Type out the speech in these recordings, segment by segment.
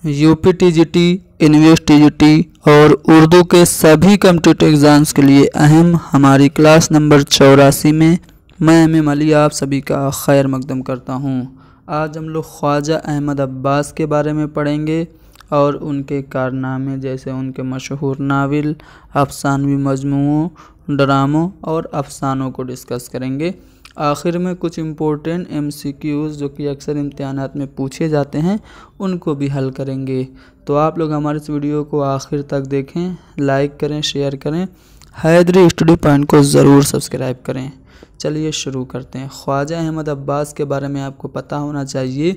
UP TGT, invest TGT और उर्दू के सभी कॉम्पिटिटिव एग्ज़ाम्स के लिए अहम हमारी क्लास नंबर 84 में मैं एम अली आप सभी का खैर मकदम करता हूँ। आज हम लोग ख्वाजा अहमद अब्बास के बारे में पढ़ेंगे और उनके कारनामे जैसे उनके मशहूर नावल, अफसानवी मजमूओं, ड्रामों और अफसानों को डिस्कस करेंगे। आखिर में कुछ इम्पोर्टेंट MCQs जो कि अक्सर इम्तिहानात में पूछे जाते हैं उनको भी हल करेंगे। तो आप लोग हमारे इस वीडियो को आखिर तक देखें, लाइक करें, शेयर करें, हैदरी स्टडी पॉइंट को ज़रूर सब्सक्राइब करें। चलिए शुरू करते हैं। ख्वाजा अहमद अब्बास के बारे में आपको पता होना चाहिए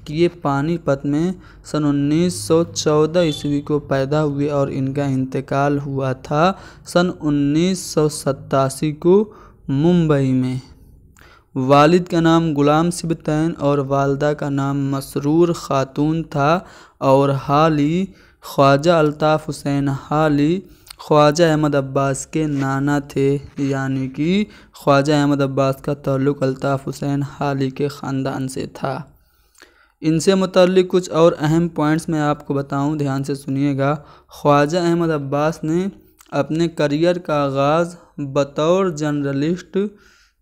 कि ये पानीपत में सन 1914 ईस्वी को पैदा हुए और इनका इंतकाल हुआ था सन 1987 को मुंबई में। वालिद का नाम गुलाम सिबतैन और वालदा का नाम मसरूर खातून था और हाली ख्वाजा अल्ताफ़ हुसैन हाली ख्वाजा अहमद अब्बास के नाना थे, यानी कि ख्वाजा अहमद अब्बास का ताल्लुक़ अल्ताफ़ हुसैन हाली के ख़ानदान से था। इनसे मुतल्लिक़ कुछ और अहम पॉइंट्स मैं आपको बताऊं, ध्यान से सुनिएगा। ख्वाजा अहमद अब्बास ने अपने करियर का आगाज़ बतौर जर्नलिस्ट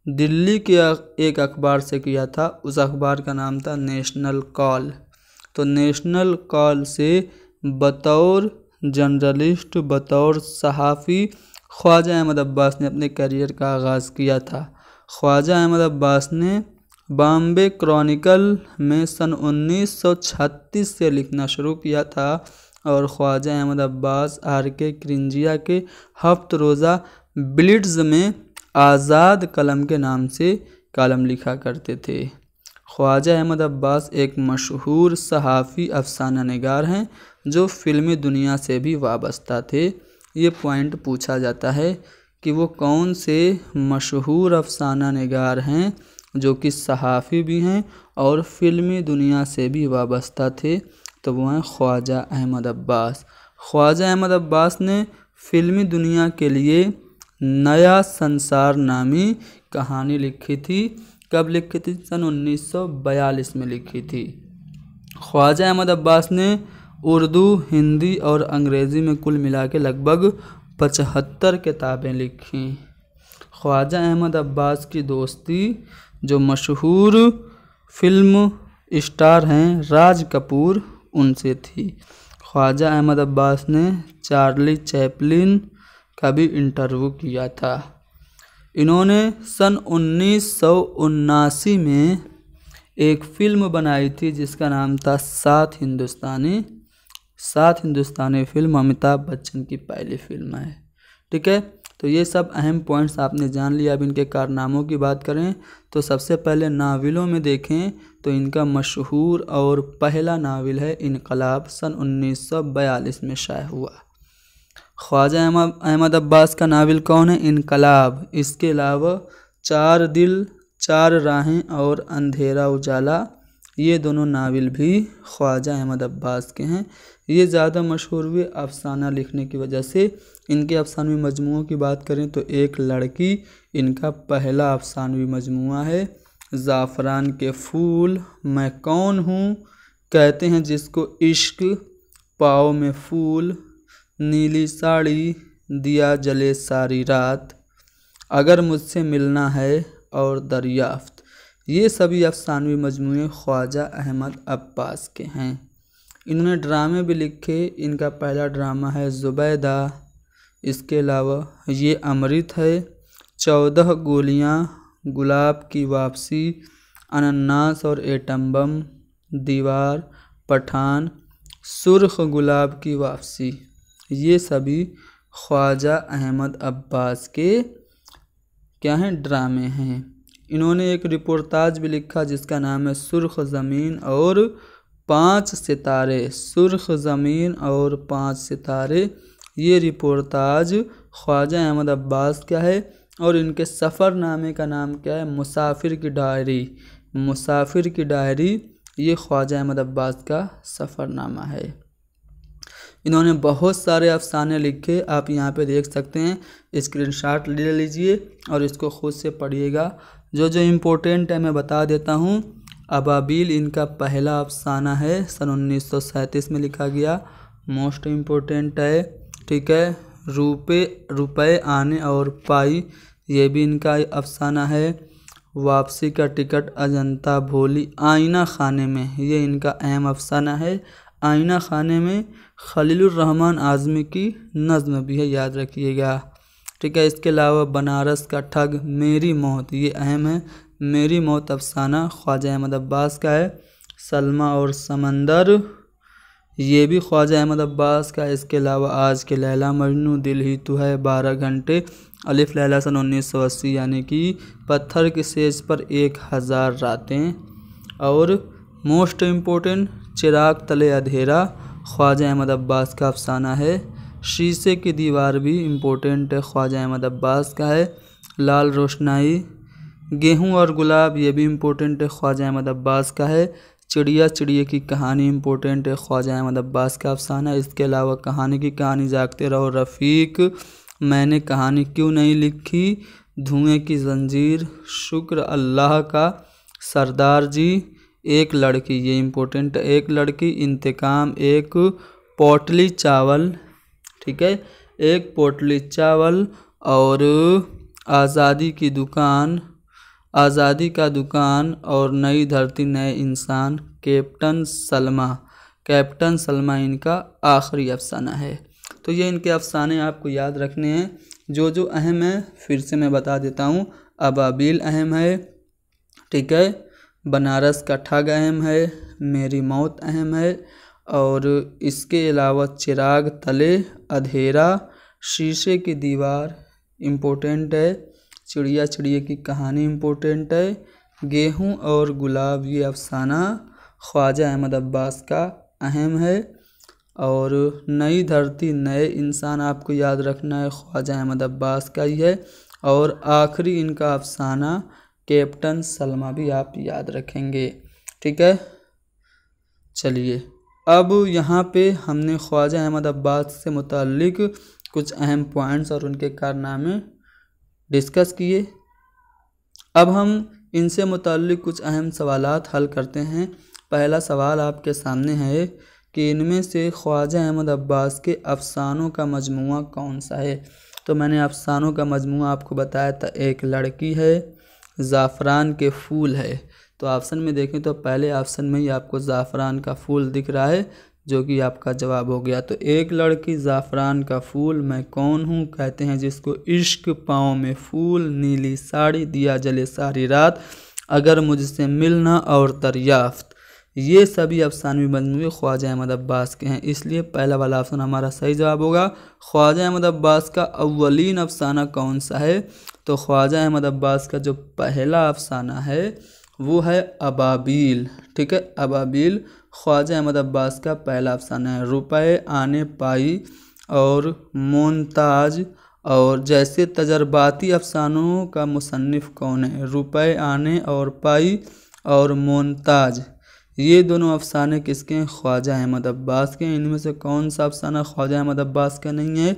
दिल्ली के एक अखबार से किया था। उस अखबार का नाम था नेशनल कॉल। तो नेशनल कॉल से बतौर जर्नलिस्ट, बतौर सहाफ़ी ख्वाजा अहमद अब्बास ने अपने करियर का आगाज़ किया था। ख्वाजा अहमद अब्बास ने बॉम्बे क्रॉनिकल में सन 1936 से लिखना शुरू किया था और ख्वाजा अहमद अब्बास RK क्रिंजिया के हफ्त रोज़ा ब्लिट्ज़ में आज़ाद कलम के नाम से कॉलम लिखा करते थे। ख्वाजा अहमद अब्बास एक मशहूर सहाफ़ी अफसाना निगार हैं जो फ़िल्मी दुनिया से भी वाबस्ता थे। ये पॉइंट पूछा जाता है कि वो कौन से मशहूर अफसाना निगार हैं जो कि सहाफ़ी भी हैं और फ़िल्मी दुनिया से भी वाबस्ता थे। तो वो हैं ख्वाजा अहमद अब्बास। ख्वाजा अहमद अब्बास ने फ़िल्मी दुनिया के लिए नया संसार नामी कहानी लिखी थी। कब लिखी थी? सन 1942 में लिखी थी। ख्वाजा अहमद अब्बास ने उर्दू, हिंदी और अंग्रेज़ी में कुल मिला के लगभग 75 किताबें लिखी। ख्वाजा अहमद अब्बास की दोस्ती जो मशहूर फिल्म स्टार हैं राज कपूर, उनसे थी। ख्वाजा अहमद अब्बास ने चार्ली चैपलिन का भी इंटरव्यू किया था। इन्होंने सन 1979 में एक फ़िल्म बनाई थी जिसका नाम था सात हिंदुस्तानी। सात हिंदुस्तानी फ़िल्म अमिताभ बच्चन की पहली फ़िल्म है। ठीक है, तो ये सब अहम पॉइंट्स आपने जान लिया। अब इनके कारनामों की बात करें तो सबसे पहले नावलों में देखें तो इनका मशहूर और पहला नावल है इनकलाब, सन 1942 में शाया हुआ। ख्वाजा अहमद अब्बास का नावल कौन है? इनकलाब। इसके अलावा चार दिल, चार राहें और अंधेरा उजाला, ये दोनों नावल भी ख्वाजा अहमद अब्बास के हैं। ये ज़्यादा मशहूर हुए अफसाना लिखने की वजह से। इनके अफसानवी मजमूओं की बात करें तो एक लड़की इनका पहला अफसानवी मजमूआ है। ज़ाफ़रान के फूल, मैं कौन हूँ, कहते हैं जिसको इश्क, पाँव में फूल, नीली साड़ी, दिया जले सारी रात, अगर मुझसे मिलना है और दरियाफ्त, ये सभी अफसानवी मजमूए ख्वाजा अहमद अब्बास के हैं। इन्होंने ड्रामे भी लिखे। इनका पहला ड्रामा है ज़ुबैदा। इसके अलावा ये अमृत है, 14 गोलियाँ, गुलाब की वापसी, अनन्नास और एटम बम, दीवार, पठान, सुर्ख गुलाब की वापसी, ये सभी ख्वाजा अहमद अब्बास के क्या हैं? ड्रामे हैं। इन्होंने एक रिपोर्टाज भी लिखा जिसका नाम है सुर्ख ज़मीन और 5 सितारे। सुर्ख ज़मीन और 5 सितारे, ये रिपोर्टाज ख्वाजा अहमद अब्बास का है। और इनके सफ़रनामे का नाम क्या है? मुसाफिर की डायरी। मुसाफिर की डायरी ये ख्वाजा अहमद अब्बास का सफ़रनामा है। इन्होंने बहुत सारे अफसाने लिखे, आप यहाँ पे देख सकते हैं। स्क्रीनशॉट ले लीजिए और इसको खुद से पढ़िएगा। जो जो इम्पोर्टेंट है मैं बता देता हूँ। अबाबिल इनका पहला अफसाना है, सन 1937 में लिखा गया, मोस्ट इम्पोर्टेंट है। ठीक है। रुपए आने और पाई, ये भी इनका अफसाना है। वापसी का टिकट, अजंता भोली, आईना खाने में, ये इनका अहम अफसाना है। आईना खाने में खलीलुर रहमान आज़मी की नज़्म भी है, याद रखिएगा। ठीक है। इसके अलावा बनारस का ठग, मेरी मौत, ये अहम है। मेरी मौत अफसाना ख्वाजा अहमद अब्बास का है। सलमा और समंदर, ये भी ख्वाजा अहमद अब्बास का है। इसके अलावा आज के लैला मजनू, दिल ही तू है, 12 घंटे, अलिफ लैला सन 1980, यानी कि पत्थर की सेज पर 1000 रातें। और मोस्ट इम्पोर्टेंट, चिराग तले अंधेरा, ख्वाजा अहमद अब्बास का अफसाना है। शीशे की दीवार भी इम्पोर्टेंट है, ख्वाजा अहमद अब्बास का है। लाल रोशनाई, गेहूँ और गुलाब, ये भी इम्पोर्टेंट है, ख्वाजा अहमद अब्बास का है। चिड़िया चिड़िया की कहानी इम्पोर्टेंट है, ख्वाजा अहमद अब्बास का अफसाना। इसके अलावा कहानी जागते रहो रफ़ीक, मैंने कहानी क्यों नहीं लिखी, धुएं की जंजीर, शुक्र अल्लाह का, सरदार जी, एक लड़की, ये इम्पोर्टेंट है, एक लड़की, इंतकाम, एक पोटली चावल। ठीक है। एक पोटली चावल। और आज़ादी की दुकान, आज़ादी का दुकान, और नई धरती नए इंसान, कैप्टन सलमा इनका आखिरी अफसाना है। तो ये इनके अफसाने आपको याद रखने हैं। जो जो अहम है फिर से मैं बता देता हूँ। अबाबिल अहम है। ठीक है। बनारस का ठग अहम है। मेरी मौत अहम है। और इसके अलावा चिराग तले अंधेरा, शीशे की दीवार इम्पोर्टेंट है। चिड़िया चिड़िया की कहानी इम्पोर्टेंट है। गेहूँ और गुलाब, ये अफसाना ख्वाजा अहमद अब्बास का अहम है। और नई धरती नए इंसान आपको याद रखना है, ख्वाजा अहमद अब्बास का ही है। और आखिरी इनका अफसाना कैप्टन सलमा भी आप याद रखेंगे। ठीक है। चलिए, अब यहाँ पे हमने ख्वाजा अहमद अब्बास से मुताल्लिक कुछ अहम पॉइंट्स और उनके कारनामे डिस्कस किए। अब हम इनसे मुताल्लिक कुछ अहम सवालात हल करते हैं। पहला सवाल आपके सामने है कि इनमें से ख्वाजा अहमद अब्बास के अफसानों का मजमुआ कौन सा है। तो मैंने अफसानों का मजमुआ आपको बताया था, एक लड़की है, ज़ाफ़रान के फूल है। तो ऑप्शन में देखें तो पहले ऑप्शन में ही आपको ज़ाफ़रान का फूल दिख रहा है, जो कि आपका जवाब हो गया। तो एक लड़की, ज़ाफ़रान का फूल, मैं कौन हूँ, कहते हैं जिसको इश्क, पाँव में फूल, नीली साड़ी, दिया जले सारी रात, अगर मुझसे मिलना और दरियाफ्त, ये सभी अफसानवी मजमूए ख्वाजा अहमद अब्बास के हैं। इसलिए पहला वाला ऑप्शन हमारा सही जवाब होगा। ख्वाजा अहमद अब्बास का अव्वलीन अफसाना कौन सा है। तो ख्वाजा अहमद अब्बास का जो पहला अफसाना है वो है अबाबिल। ठीक है। अबाबिल ख्वाजा अहमद अब्बास का पहला अफसाना है। रुपए आने पाई और मोन्ताज, और जैसे तजर्बाती अफसानों का मुसन्निफ़ कौन है। रुपए आने और पाई और मोन्ताज, ये दोनों अफसाने किसके हैं, ख्वाजा अहमद अब्बास के। इनमें से कौन सा अफसाना ख्वाजा अहमद अब्बास का नहीं है।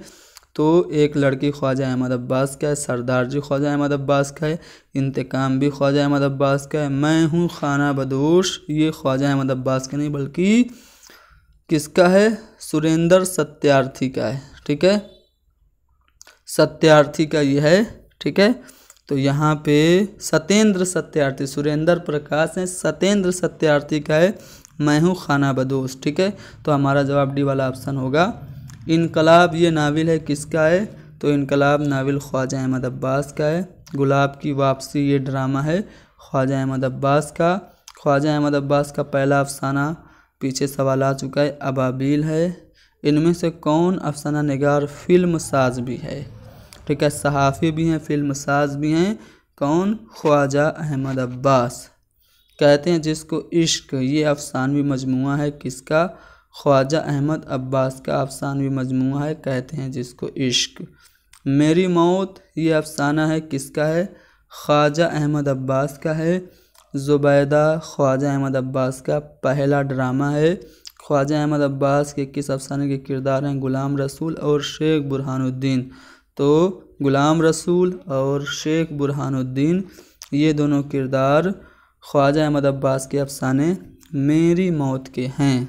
तो एक लड़की ख्वाजा अहमद अब्बास का है, सरदार जी ख्वाजा अहमद अब्बास का है, इंतकाम भी ख्वाजा अहमद अब्बास का है, मैं हूँ खाना बदोश, ये ख्वाजा अहमद अब्बास का नहीं बल्कि किसका है, सुरेंद्र सत्यार्थी का है। ठीक है। सत्यार्थी का ये है। ठीक है। तो यहाँ पे सत्येंद्र सत्यार्थी, सुरेंद्र प्रकाश है, सत्येंद्र सत्यार्थी का है, मैं हूँ खाना बदोश। ठीक है। तो हमारा जवाब डी वाला ऑप्शन होगा। इनकलाब ये नाविल है, किसका है। तो इनकलाब नाविल ख्वाजा अहमद अब्बास का है। गुलाब की वापसी ये ड्रामा है ख्वाजा अहमद अब्बास का। ख्वाजा अहमद अब्बास का पहला अफसाना पीछे सवाल आ चुका है, अबाबिल है। इनमें से कौन अफसाना निगार फिल्म साज भी है। ठीक है। सहाफ़ी भी हैं, फिल्म साज भी हैं। कौन, ख्वाजा अहमद अब्बास। कहते हैं जिसको इश्क, ये अफसानवी मजमुआ है किसका, ख्वाजा अहमद अब्बास का अफसानवी मजमुआ है, कहते हैं जिसको इश्क। मेरी मौत ये अफसाना है किसका है, ख्वाजा अहमद अब्बास का है। ज़ुबैदा ख्वाजा अहमद अब्बास का पहला ड्रामा है। ख्वाजा अहमद अब्बास के किस अफसाने के किरदार हैं, ग़ुलाम रसूल और शेख बुरहानुद्दीन। तो ग़ुलाम रसूल और शेख बुरहानुद्दीन ये दोनों किरदार ख्वाजा अहमद अब्बास के अफसाने मेरी मौत के हैं।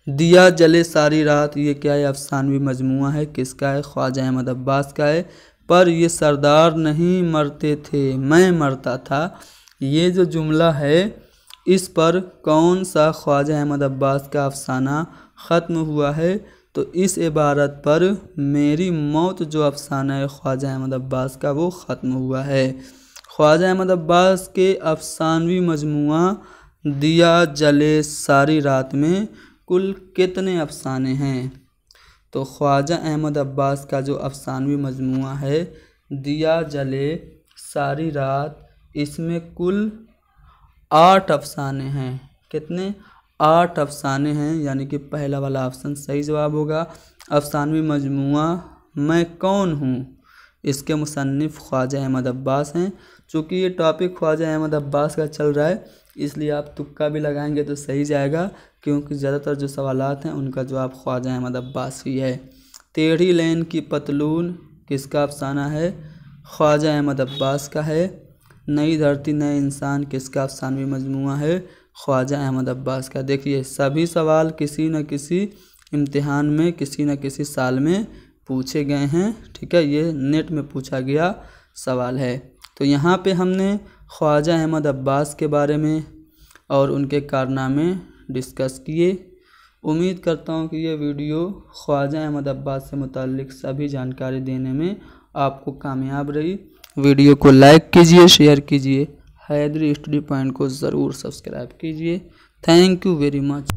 दिया जले सारी रात, ये क्या है? अफसानवी मजमुआ है। किसका है? ख्वाजा अहमद अब्बास का है। पर ये सरदार नहीं मरते थे, मैं मरता था, ये जो जुमला है इस पर कौन सा ख्वाजा अहमद अब्बास का अफसाना ख़त्म हुआ है? तो इस इबारत पर मेरी मौत जो अफसाना है ख्वाजा अहमद अब्बास का वो ख़त्म हुआ है। ख्वाजा अहमद अब्बास के अफसानवी मजमुआ दिया जले सारी रात में कुल कितने अफसाने हैं? तो ख्वाजा अहमद अब्बास का जो अफसानवी मजमुआ है दिया जले सारी रात, इसमें कुल 8 अफसाने हैं। कितने? 8 अफसाने हैं, यानी कि पहला वाला ऑप्शन सही जवाब होगा। अफसानवी मजमुआ मैं कौन हूँ, इसके मुसन्निफ़ ख्वाजा अहमद अब्बास हैं। चूँकि ये टॉपिक ख्वाजा अहमद अब्बास का चल रहा है इसलिए आप तुक्का भी लगाएंगे तो सही जाएगा, क्योंकि ज़्यादातर जो सवालात हैं उनका जवाब ख्वाजा अहमद अब्बास ही है। टेढ़ी लेन की पतलून किसका अफसाना है? ख्वाजा अहमद अब्बास का है। नई धरती नए इंसान किसका अफसानवी मजमुआ है? ख्वाजा अहमद अब्बास का। देखिए सभी सवाल किसी न किसी इम्तिहान में किसी न किसी साल में पूछे गए हैं, ठीक है, ये नेट में पूछा गया सवाल है। तो यहाँ पे हमने ख्वाजा अहमद अब्बास के बारे में और उनके कारनामे डिस्कस किए। उम्मीद करता हूँ कि ये वीडियो ख्वाजा अहमद अब्बास से मुताल्लिक़ सभी जानकारी देने में आपको कामयाब रही। वीडियो को लाइक कीजिए, शेयर कीजिए, हैदरी स्टडी पॉइंट को ज़रूर सब्सक्राइब कीजिए। Thank you very much.